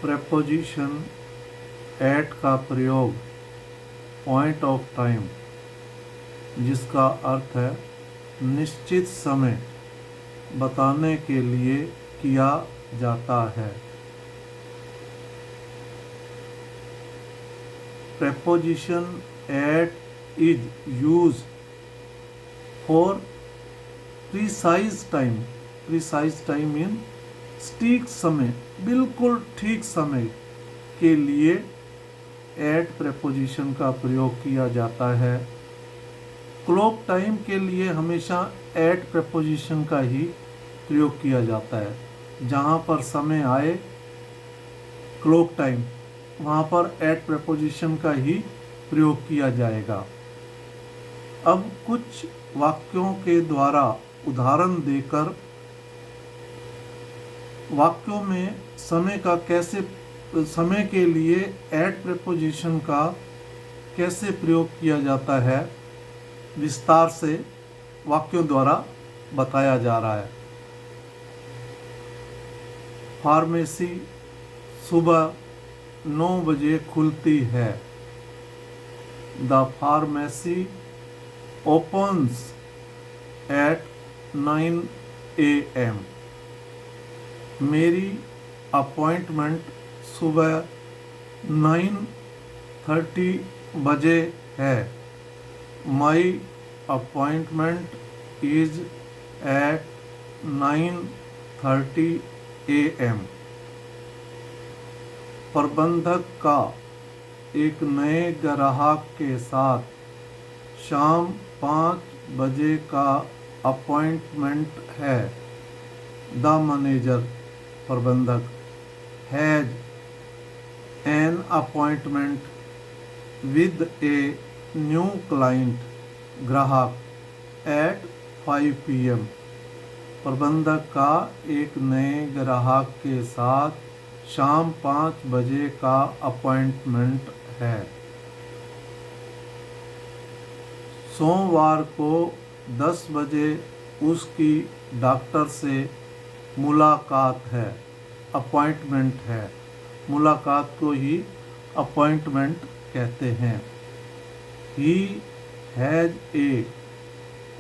Preposition eight का प्रयोग point of time, जिसका अर्थ है निश्चित समय, बताने के लिए किया जाता है। Preposition at is used for precise time इन सटीक समय, बिल्कुल ठीक समय के लिए एट प्रेपोजिशन का प्रयोग किया जाता है। क्लॉक टाइम के लिए हमेशा एट प्रेपोजिशन का ही प्रयोग किया जाता है। जहाँ पर समय आए क्लॉक टाइम, वहाँ पर एट प्रेपोजिशन का ही प्रयोग किया जाएगा। अब कुछ वाक्यों के द्वारा उदाहरण देकर वाक्यों में समय के लिए एट प्रेपोजिशन का कैसे प्रयोग किया जाता है, विस्तार से वाक्यों द्वारा बताया जा रहा है। फार्मेसी सुबह 9 बजे खुलती है। The pharmacy opens eight 9 AM। मेरी अपॉइंटमेंट सुबह 9:30 बजे है। My appointment is eight 9:30 AM। प्रबंधक का एक नए ग्राहक के साथ शाम 5 बजे का अपॉइंटमेंट है। द मैनेजर प्रबंधक has an appointment with a new client ग्राहक एट 5 PM। प्रबंधक का एक नए ग्राहक के साथ शाम 5 बजे का अपॉइंटमेंट है। सोमवार को 10 बजे उसकी डॉक्टर से मुलाकात है, अपॉइंटमेंट है। मुलाकात को ही अपॉइंटमेंट कहते हैं। He has a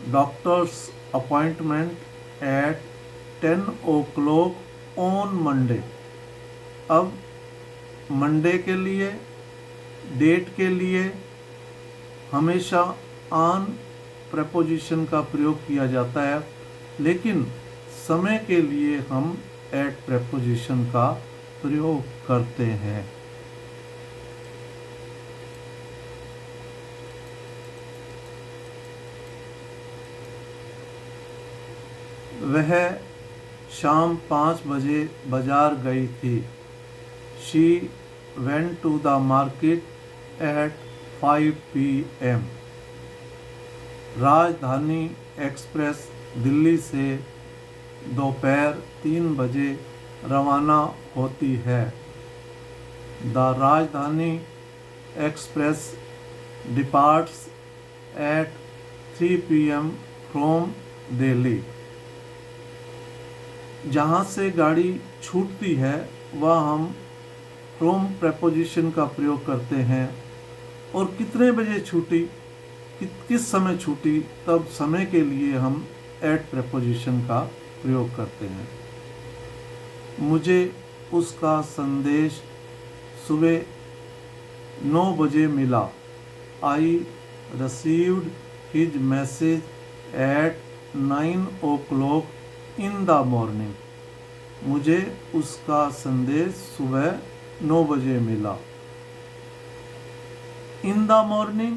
doctors appointment at 10 o'clock on Monday. अब मंडे के लिए, डेट के लिए हमेशा ऑन प्रेपोजिशन का प्रयोग किया जाता है, लेकिन समय के लिए हम एट प्रेपोजिशन का प्रयोग करते हैं। वह शाम 5 बजे बाजार गई थी। She went to the market at 5 PM। Rajdhani express Delhi से दोपहर 3 बजे रवाना होती है। The Rajdhani express departs at 3 PM from Delhi. जहाँ से गाड़ी छूटती है वह हम फ्रॉम प्रेपोजिशन का प्रयोग करते हैं। और कितने बजे छूटी, किस समय छूटी, तब समय के लिए हम एट प्रेपोजिशन का प्रयोग करते हैं। मुझे उसका संदेश सुबह 9 बजे मिला। I received his message eight 9 o'clock in the morning. मुझे उसका संदेश सुबह 9 बजे मिला। इन द मॉर्निंग,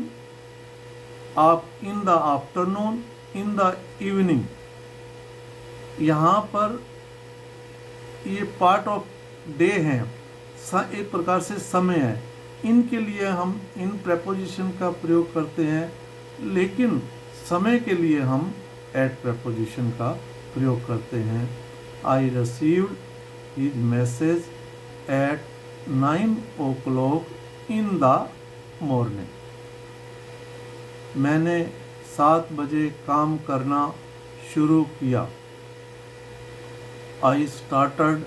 आप इन the afternoon, in the evening, यहाँ पर ये पार्ट ऑफ डे हैं, एक प्रकार से समय है। इनके लिए हम इन प्रेपोजिशन का प्रयोग करते हैं, लेकिन समय के लिए हम एट प्रेपोजिशन का प्रयोग करते हैं। I received his message eight 9 o'clock in the morning. मैंने 7 बजे काम करना शुरू किया। I started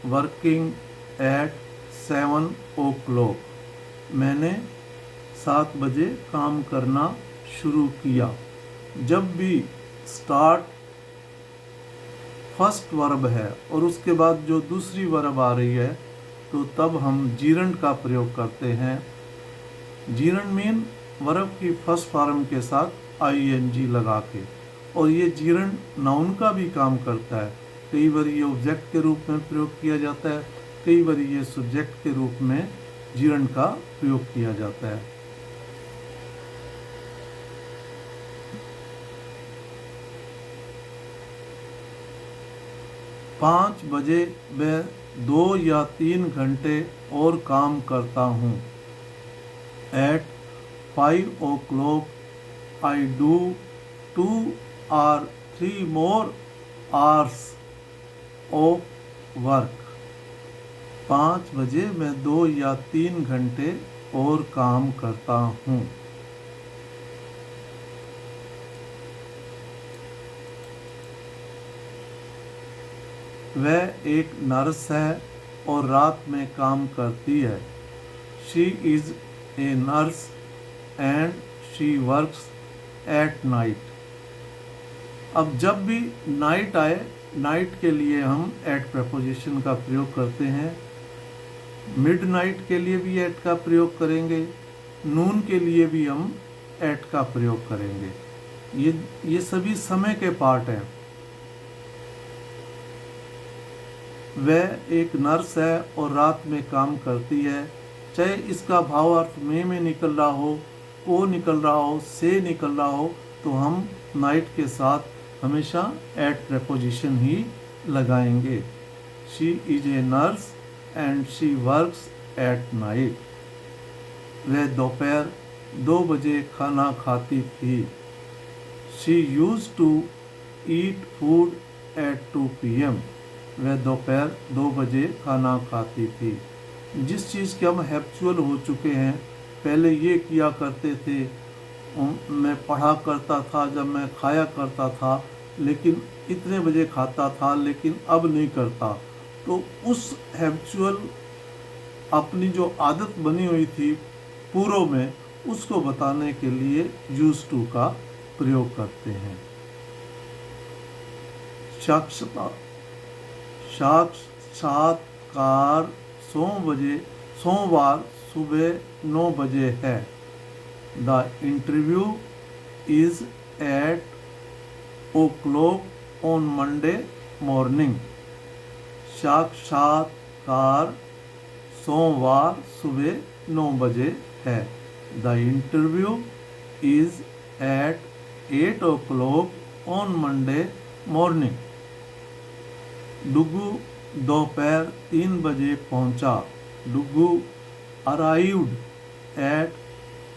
working at 7 o'clock. मैंने 7 बजे काम करना शुरू किया. जब भी स्टार्ट फर्स्ट वर्ब है और उसके बाद जो दूसरी वर्ब आ रही है तो तब हम जीरंड का प्रयोग करते हैं. जीरंड मीन वर्ब की फर्स्ट फॉर्म के साथ आईएनजी लगा के, और ये जीरंड नाउन का भी काम करता है. कई बार ये ऑब्जेक्ट के रूप में प्रयोग किया जाता है, कई बार ये सब्जेक्ट के रूप में जीरंड का प्रयोग किया जाता है. पाँच बजे मैं 2 या 3 घंटे और काम करता हूँ. At 5 o'clock I do 2 or 3 more hours of work. 5 बजे मैं 2 या 3 घंटे और काम करता हूँ. वह एक नर्स है और रात में काम करती है. She is a nurse and she works at night. अब जब भी नाइट आए, नाइट के लिए हम एट प्रपोजिशन का प्रयोग करते हैं. मिडनाइट के लिए भी एट का प्रयोग करेंगे, नून के लिए भी हम एट का प्रयोग करेंगे. ये सभी समय के पार्ट हैं. वह एक नर्स है और रात में काम करती है. चाहे इसका भावार्थ में निकल रहा हो, ओ निकल रहा हो, से निकल रहा हो, तो हम नाइट के साथ हमेशा एट प्रपोजिशन ही लगाएंगे. She is a nurse and she works at night. वह दोपहर 2 बजे खाना खाती थी. She use to eat food at 2 PM. वह दोपहर 2 बजे खाना खाती थी. जिस चीज़ के हम हैप्चुअल हो चुके हैं, पहले ये किया करते थे, मैं पढ़ा करता था, जब मैं खाया करता था, लेकिन इतने बजे खाता था, लेकिन अब नहीं करता. तो उस हैप्चुअल अपनी जो आदत बनी हुई थी पूर्व में, उसको बताने के लिए यूज टू का प्रयोग करते हैं. साक्षात्कार सोमवार सुबह 9 बजे है. The interview is at o'clock on Monday morning. साक्षात्कार सोमवार सुबह 9 बजे है. The interview is at 8 o'clock on Monday morning. Dugu दोपहर 3 बजे पहुंचा. Dugu arrived at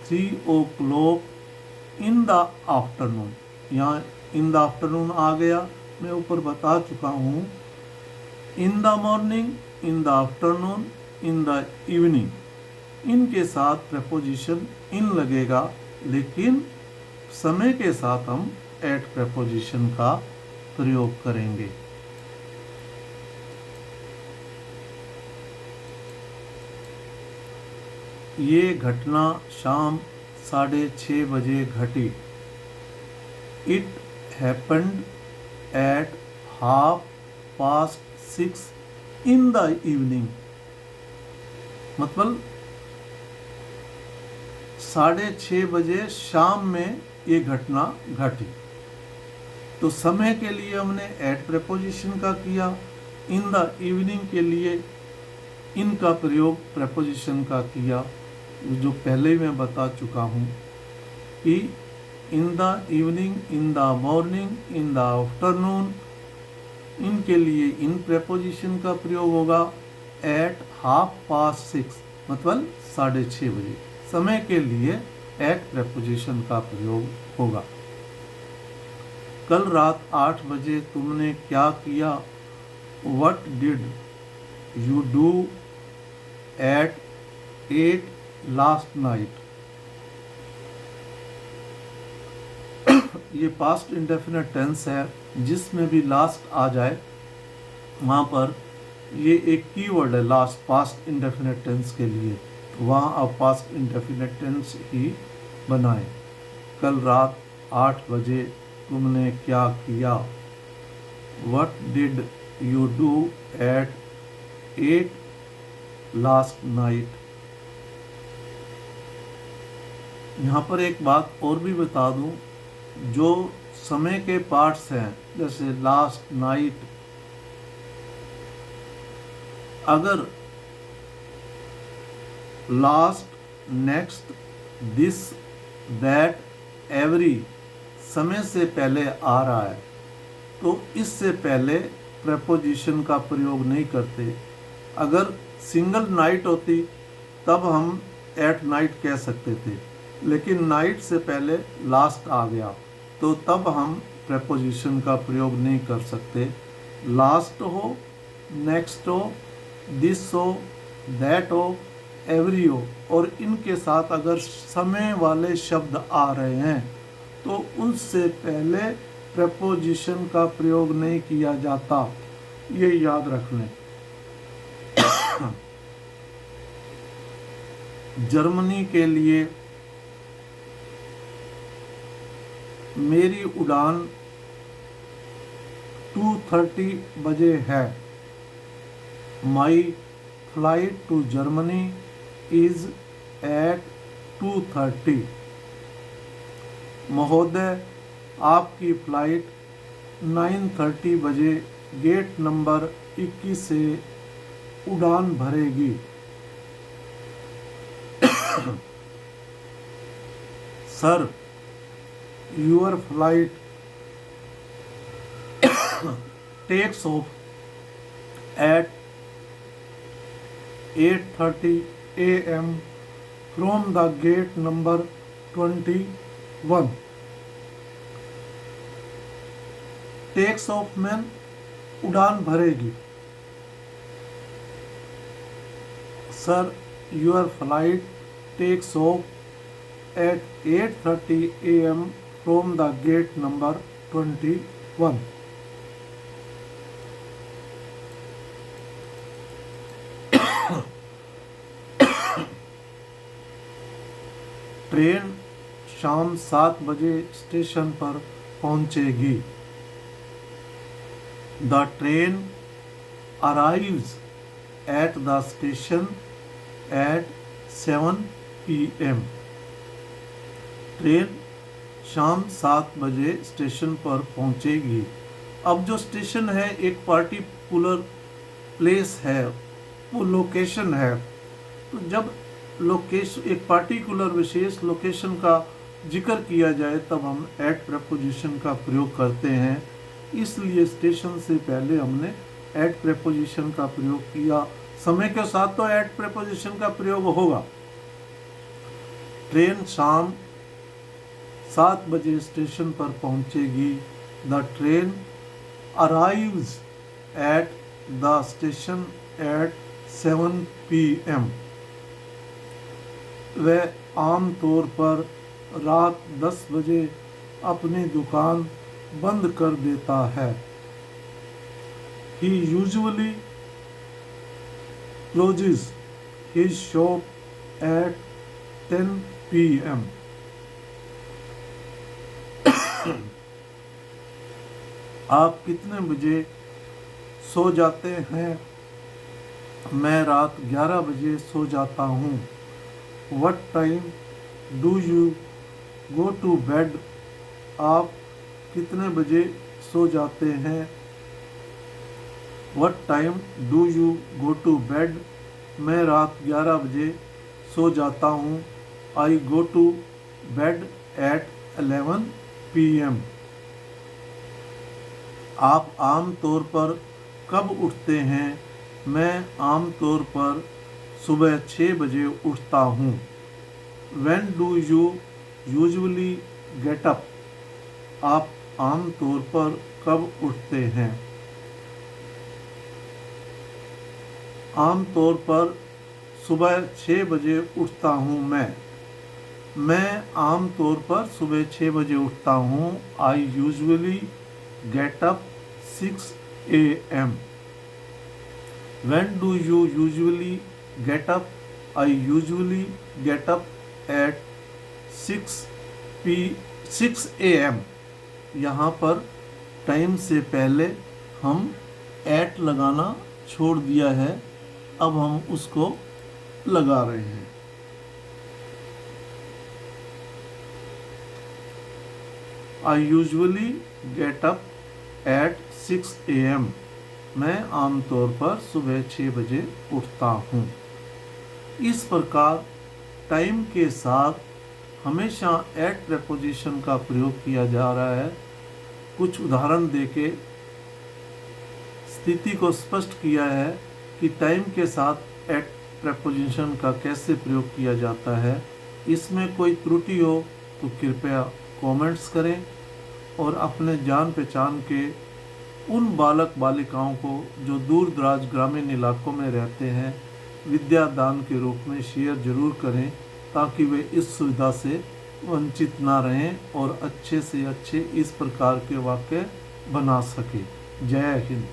3 o'clock in the afternoon. यहाँ इन द आफ्टरनून आ गया, मैं ऊपर बता चुका हूँ. In the morning, in the afternoon, in the evening, इनके साथ प्रपोजिशन इन लगेगा, लेकिन समय के साथ हम एट प्रपोजिशन का प्रयोग करेंगे. ये घटना शाम 6:30 बजे घटी. It happened at 6:30 in the evening. मतलब 6:30 बजे शाम में ये घटना घटी. तो समय के लिए हमने एट प्रपोजिशन का किया. इन द इवनिंग के लिए इन का प्रयोग प्रपोजिशन का किया, जो पहले ही मैं बता चुका हूँ कि in the evening, in the morning, in the afternoon, इनके लिए इन प्रपोजिशन का प्रयोग होगा. एट 6:30 मतलब 6:30 बजे. समय के लिए एट प्रपोजिशन का प्रयोग होगा. कल रात 8 बजे तुमने क्या किया. What did you do at 8 last night. ये पास्ट इंडेफिनिट टेंस है, जिसमें भी लास्ट आ जाए वहाँ पर ये एक कीवर्ड है लास्ट पास्ट इंडेफिनिट टेंस के लिए, तो वहाँ आप पास्ट इंडेफिनिट टेंस ही बनाएं। कल रात 8 बजे तुमने क्या किया? What did you do at 8 last night? यहाँ पर एक बात और भी बता दूं, जो समय के पार्ट्स हैं जैसे लास्ट नाइट, अगर last, next, this, that, every समय से पहले आ रहा है तो इससे पहले प्रेपोजिशन का प्रयोग नहीं करते। अगर सिंगल नाइट होती तब हम एट नाइट कह सकते थे, लेकिन नाइट से पहले लास्ट आ गया तो तब हम प्रेपोजिशन का प्रयोग नहीं कर सकते। लास्ट हो, नेक्स्ट हो, दिस हो, दैट हो, एवरी हो, और इनके साथ अगर समय वाले शब्द आ रहे हैं तो उनसे पहले प्रेपोजिशन का प्रयोग नहीं किया जाता, ये याद रख लें। जर्मनी के लिए मेरी उड़ान 2:30 बजे है। My flight to Germany is at 2:30। महोदय, आपकी फ्लाइट 9:30 बजे गेट नंबर 21 से उड़ान भरेगी। Sir, your flight takes off at 8:30 AM from the gate number 21। Takes off मैन उड़ान भरेगी। Sir, your flight takes off at 8:30 AM from the gate number 21। Train शाम 7 बजे स्टेशन पर पहुंचेगी। The train arrives at the station at 7 PM। Train शाम 7 बजे station पर पहुंचेगी। अब जो स्टेशन है एक पार्टिकुलर प्लेस है, वो लोकेशन है, तो जब लोकेशन एक पार्टिकुलर विशेष लोकेशन का जिक्र किया जाए तब हम एट प्रेपोजिशन का प्रयोग करते हैं। इसलिए स्टेशन से पहले हमने एट प्रेपोजिशन का प्रयोग किया। समय के साथ तो एट प्रेपोजिशन का प्रयोग होगा। ट्रेन शाम 7 बजे स्टेशन पर पहुंचेगी। The train arrives at the station at 7 PM। वह आम तौर पर रात 10 बजे अपनी दुकान बंद कर देता है। He usually closes his shop at 10 PM। आप कितने बजे सो जाते हैं? मैं रात 11 बजे सो जाता हूँ। What time do you go to bed? आप कितने बजे सो जाते हैं? What time do you go to bed? मैं रात 11 बजे सो जाता हूँ। I go to bed at 11 PM। आप आम तौर पर कब उठते हैं? मैं आम तौर पर सुबह 6 बजे उठता हूँ। When do you usually get up? आप आम तौर पर कब उठते हैं? आम तौर पर सुबह 6 बजे उठता हूँ मैं आम तौर पर सुबह 6 बजे उठता हूँ। I usually get up 6 AM। When do you usually get up? I usually get up at 6 a.m. यहाँ पर टाइम से पहले हम एट लगाना छोड़ दिया है, अब हम उसको लगा रहे हैं। I usually get up at 6 a.m. मैं आमतौर पर सुबह 6 बजे उठता हूँ। इस प्रकार टाइम के साथ हमेशा एट प्रेपोजिशन का प्रयोग किया जा रहा है। कुछ उदाहरण देके स्थिति को स्पष्ट किया है कि टाइम के साथ एट प्रेपोजिशन का कैसे प्रयोग किया जाता है। इसमें कोई त्रुटि हो तो कृपया कमेंट्स करें और अपने जान पहचान के उन बालक बालिकाओं को जो दूर दराज ग्रामीण इलाकों में रहते हैं विद्या दान के रूप में शेयर जरूर करें, ताकि वे इस सुविधा से वंचित ना रहें और अच्छे से अच्छे इस प्रकार के वाक्य बना सकें। जय हिंद।